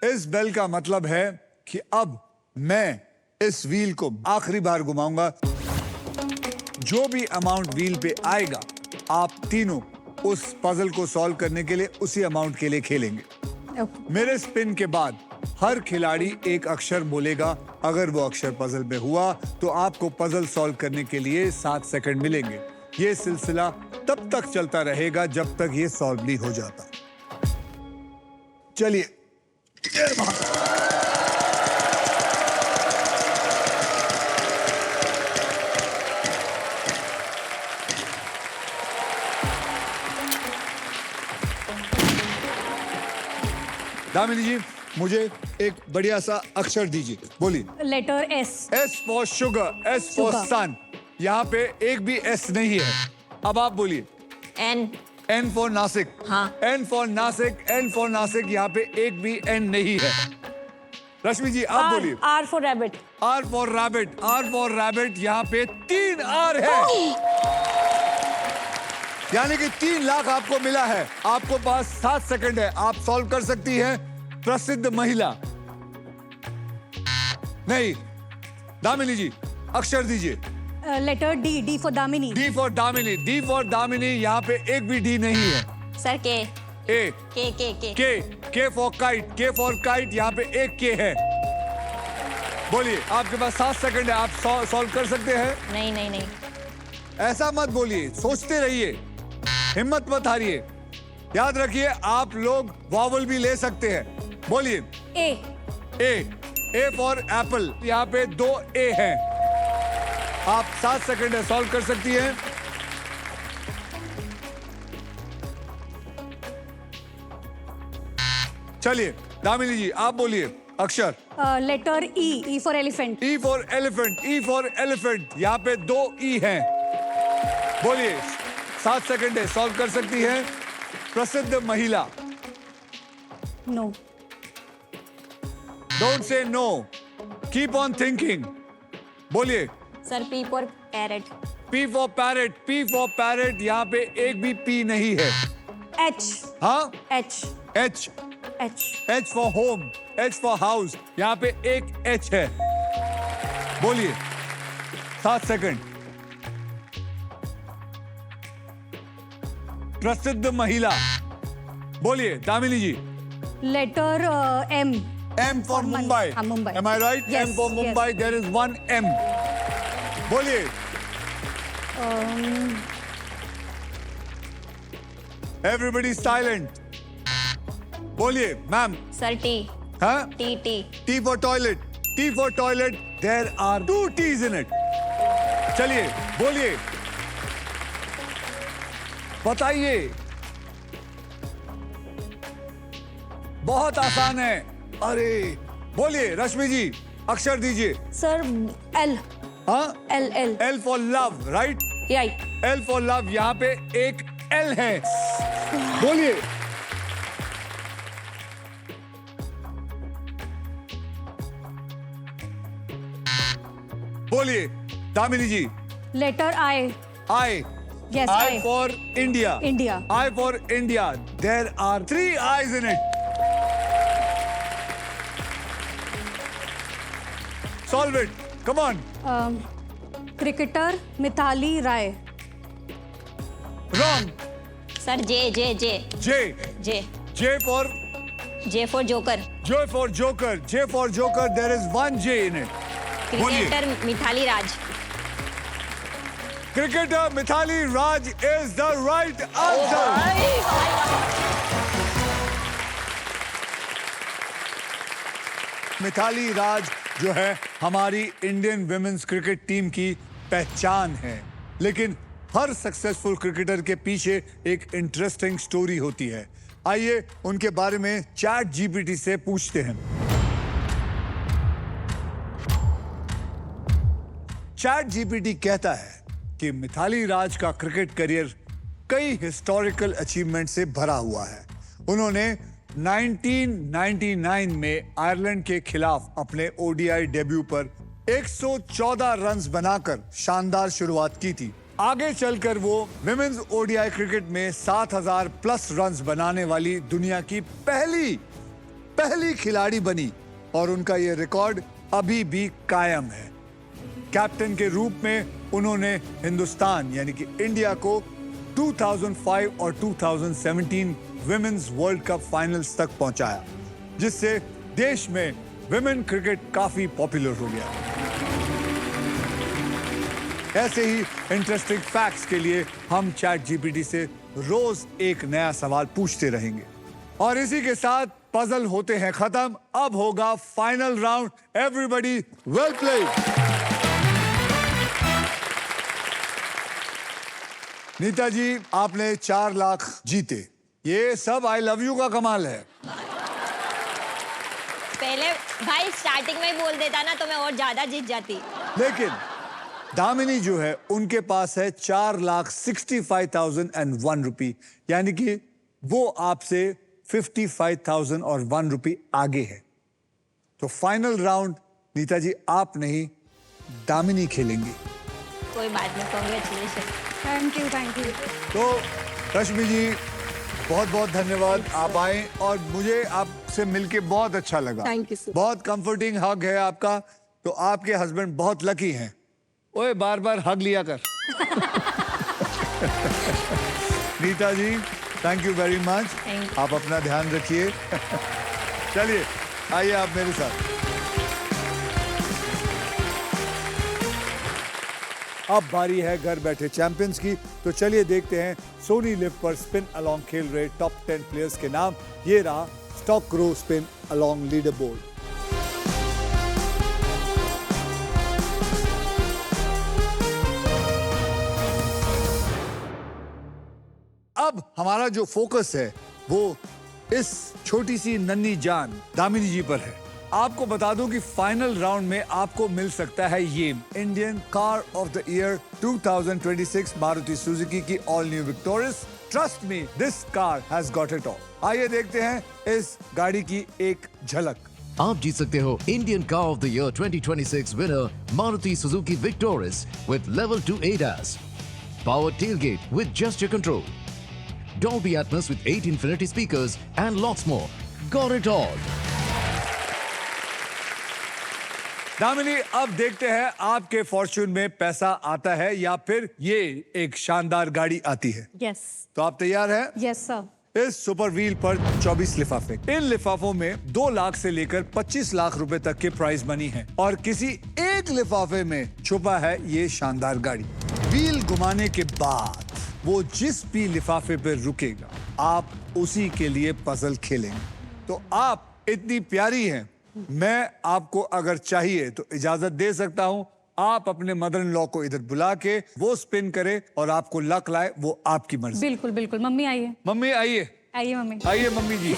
इस बेल का मतलब है कि अब मैं इस व्हील को आखिरी बार घुमाऊंगा। जो भी अमाउंट व्हील पे आएगा, आप तीनों उस पजल को सॉल्व करने के लिए उसी अमाउंट के लिए खेलेंगे। मेरे स्पिन के बाद हर खिलाड़ी एक अक्षर बोलेगा। अगर वो अक्षर पजल में हुआ तो आपको पजल सॉल्व करने के लिए 7 सेकंड मिलेंगे। ये सिलसिला तब तक चलता रहेगा जब तक ये सॉल्व नहीं हो जाता। चलिए, दामिनी जी, मुझे एक बढ़िया सा अक्षर दीजिए। बोलिए। Letter S. S for sugar, S for son. यहाँ पे एक भी एस नहीं है। अब आप बोलिए। एन। N for Nashik. हाँ। N for Nashik, N for Nashik. यहाँ पे एक भी एन नहीं है। रश्मि जी, आप बोलिए। R for rabbit. R for rabbit, R for rabbit. यहाँ पे 3 आर है, यानी कि 3 लाख आपको मिला है। आपको पास 7 सेकंड है, आप सॉल्व कर सकती हैं। प्रसिद्ध महिला नहीं, दामिनी जी अक्षर दीजिए। Letter D. D for Damini. D for Damini, D for Damini. यहाँ पे एक भी डी नहीं है। सर के। ए। के के के के फॉर काइट, के फॉर काइट। यहाँ पे एक के है। बोलिए, आपके पास 7 सेकंड है, आप सॉल्व कर सकते हैं। नहीं नहीं नहीं। ऐसा मत बोलिए, सोचते रहिए, हिम्मत मत हारिए। याद रखिए, आप लोग वॉवल भी ले सकते हैं। बोलिए। ए। A for apple. यहाँ पे 2 ए हैं। आप 7 सेकंड है, सॉल्व कर सकती हैं। चलिए, दामिनी जी आप बोलिए अक्षर। Letter E. E for elephant. E for elephant, E for elephant. यहाँ पे 2 ई हैं। बोलिए, 7 सेकंड है, सॉल्व कर सकती हैं। प्रसिद्ध महिला। No. Don't say no, keep on thinking. बोलिए। Sir P for parrot. P for parrot, P for parrot. यहाँ पे एक भी पी नहीं है। एच। हाँ, H. H. H. H for home, H for house. यहाँ पे एक एच है। बोलिए, 7 सेकंड। प्रसिद्ध महिला। बोलिए Damini ji. Letter M. M for Mumbai. Mumbai. Am I right? Yes, M for Mumbai. yes. There is 1 M. बोलिए। Everybody silent. बोलिए मैम। Sir T. हाँ? T T. T for toilet. T for toilet. There are 2 T's in it. चलिए बोलिए, बताइए। बहुत आसान है। अरे बोलिए रश्मि जी, अक्षर दीजिए। Sir L. हाँ, L. L. L for love, right? Right. L for love। यहाँ पे एक L है। बोलिए। बोलिए Damini ji. Letter I. I. Yes, I I. for India. India. I for India. There are 3 I's in it. Solve it. Come on. Cricketer Mithali Rai. Wrong. Sir J J J. J. J. J for joker. J for Joker. J for Joker. There is 1 J in it. Cricketer Mithali Raj. Cricketer Mithali Raj is the right answer. Mithali Raj जो है हमारी Indian women's cricket team की पहचान है, लेकिन हर successful cricketer के पीछे एक इंटरेस्टिंग स्टोरी होती है। आइए उनके बारे में चैट जीपीटी से पूछते हैं। चैट जीपीटी कहता है कि मिथाली राज का क्रिकेट करियर कई हिस्टोरिकल अचीवमेंट से भरा हुआ है। उन्होंने 1999 में आयरलैंड के खिलाफ अपने ओडीआई डेब्यू पर 114 रन्स बनाकर शानदार शुरुआत की थी। आगे चलकर वो विमेंस ओडीआई क्रिकेट में 7000 प्लस रन्स बनाने वाली दुनिया की पहली खिलाड़ी बनी और उनका ये रिकॉर्ड अभी भी कायम है। कैप्टन के रूप में उन्होंने हिंदुस्तान यानी कि इंडिया को 2005 और 2017 विमेन्स वर्ल्ड कप फाइनल्स तक पहुंचाया, जिससे देश में विमेन क्रिकेट काफी पॉपुलर हो गया। ऐसे ही इंटरेस्टिंग फैक्ट्स के लिए हम चैट जीपीटी से रोज एक नया सवाल पूछते रहेंगे। और इसी के साथ पजल होते हैं खत्म। अब होगा final round. Everybody well played. Nita ji, आपने 4 लाख जीते। ये सब आई लव यू का कमाल है। पहले भाई स्टार्टिंग में ही बोल देता ना तो मैं और ज्यादा जीत जाती। लेकिन दामिनी जो है उनके पास है 4,65,001 रुपये, यानी कि वो आपसे 55,000 और 1 रुपये आगे है। तो फाइनल राउंड नीता जी आप नहीं दामिनी खेलेंगी। कोई बात नहीं, congratulation. Thank you, thank you. तो रश्मि जी बहुत बहुत धन्यवाद, आप आए और मुझे आपसे मिलके बहुत अच्छा लगा। Thank you, sir. बहुत कंफर्टिंग हग है आपका। तो आपके हस्बैंड बहुत लकी हैं। ओए बार बार हग लिया कर। Nita ji thank you very much. Thank you. आप अपना ध्यान रखिए। चलिए आइए आप मेरे साथ। अब बारी है घर बैठे चैंपियंस की। तो चलिए देखते हैं सोनी लिव पर स्पिन अलोंग खेल रहे टॉप 10 प्लेयर्स के नाम। ये रहा stock grow spin along leader board. अब हमारा जो फोकस है वो इस छोटी सी नन्ही जान दामिनी जी पर है। आपको बता दूं कि फाइनल राउंड में आपको मिल सकता है ये Indian car of the year 2026 Maruti Suzuki की all new Victoris. Trust me, this car has got it all. आइए देखते हैं इस गाड़ी की एक झलक। आप जीत सकते हो Indian car of the year 2026 winner Maruti Suzuki victorious with level 2 ADAS, power tailgate with gesture control, Dolby Atmos with 8 Infinity speakers and lots more. Got it all. Damini, अब देखते हैं आपके फॉर्च्यून में पैसा आता है या फिर ये एक शानदार गाड़ी आती है। यस, तो आप तैयार हैं? Yes sir. इस सुपर व्हील पर 24 लिफाफे। इन लिफाफों में 2 लाख से लेकर 25 लाख रुपए तक के प्राइज मनी है और किसी एक लिफाफे में छुपा है ये शानदार गाड़ी। व्हील घुमाने के बाद वो जिस भी लिफाफे पर रुकेगा आप उसी के लिए पजल खेलेंगे। तो आप इतनी प्यारी हैं, मैं आपको अगर चाहिए तो इजाजत दे सकता हूं। आप अपने मदर इन लॉ को इधर बुला के वो स्पिन करे और आपको लक लाए, वो आपकी मर्जी। बिल्कुल बिल्कुल। मम्मी आइए, मम्मी आइए, आइए मम्मी, आइए मम्मी जी।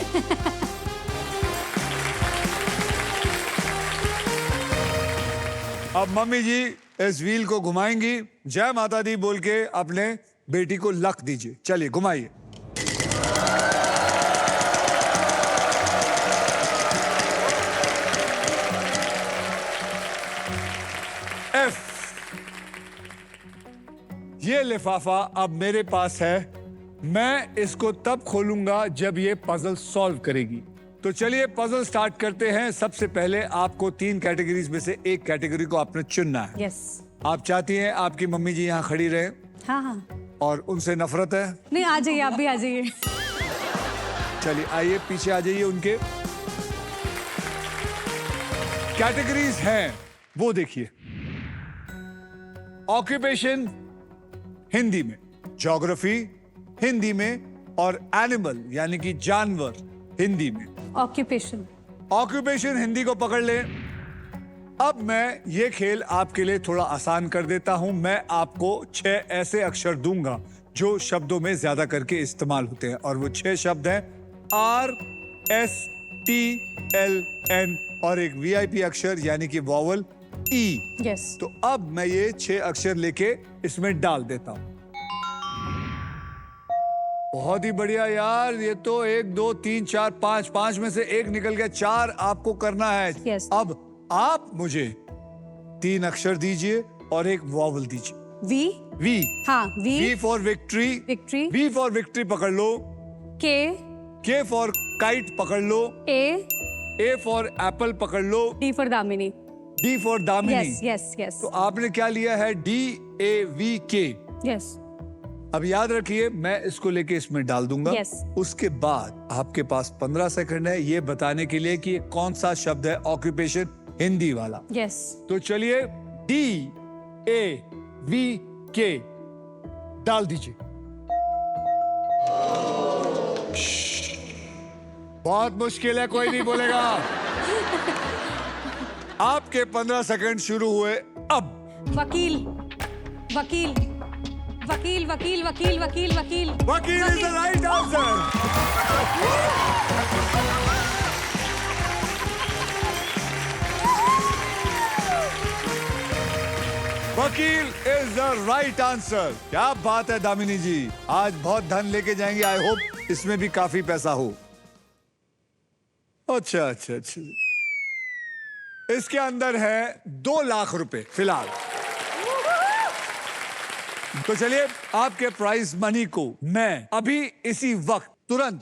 अब मम्मी जी इस व्हील को घुमाएंगी। जय माता दी बोल के अपने बेटी को लक दीजिए। चलिए घुमाइए। F। ये लिफाफा अब मेरे पास है। मैं इसको तब खोलूंगा जब ये पजल सॉल्व करेगी। तो चलिए पजल स्टार्ट करते हैं। सबसे पहले आपको 3 कैटेगरीज में से एक कैटेगरी को आपने चुनना है। यस। आप चाहती हैं आपकी मम्मी जी यहाँ खड़ी रहे हाँ हाँ, और उनसे नफरत है? नहीं आ जाइए, आप भी आ जाइए। चलिए आइए पीछे आ जाइए। उनके कैटेगरीज हैं वो देखिए। ऑक्यूपेशन हिंदी में, ज्योग्राफी हिंदी में और एनिमल यानी कि जानवर हिंदी में। ऑक्यूपेशन। ऑक्यूपेशन हिंदी को पकड़ ले। अब मैं ये खेल आपके लिए थोड़ा आसान कर देता हूं। मैं आपको 6 ऐसे अक्षर दूंगा जो शब्दों में ज्यादा करके इस्तेमाल होते हैं और वो 6 शब्द हैं RSTLN और एक VIP अक्षर यानी कि वॉवल E। यस। तो अब मैं ये 6 अक्षर लेके इसमें डाल देता हूं। बहुत ही बढ़िया यार, ये तो 1 2 3 4 5 में से एक निकल गया। 4 आपको करना है। Yes. अब आप मुझे 3 अक्षर दीजिए और एक वॉवल दीजिए। वी। वी। हाँ, V. V for victory. Victory. V for victory पकड़ लो। के। के फॉर काइट पकड़ लो। ए। ए फॉर एप्पल पकड़ लो, D for Damini. D for Damini. Yes. तो आपने क्या लिया है? DAVK। Yes. अब याद रखिए, मैं इसको लेके इसमें डाल दूंगा। Yes. उसके बाद आपके पास 15 सेकंड है ये बताने के लिए कि ये कौन सा शब्द है ऑक्यूपेशन हिंदी वाला। Yes. तो चलिए DAVK डाल दीजिए। बहुत मुश्किल है, कोई नहीं बोलेगा। आपके 15 सेकंड शुरू हुए अब। वकील. वकील. वकील वकील वकील वकील वकील वकील इज द राइट आंसर। वकील इज द राइट आंसर। क्या बात है दामिनी जी, आज बहुत धन लेके जाएंगे। आई होप इसमें भी काफी पैसा हो। अच्छा। इसके अंदर है 2 लाख रुपए फिलहाल। तो चलिए आपके प्राइज मनी को मैं अभी इसी वक्त तुरंत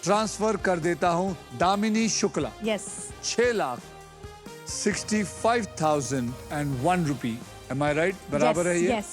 ट्रांसफर कर देता हूं Damini Shukla. Yes. 6,65,001 rupee. Am I right? बराबर है ये? Yes.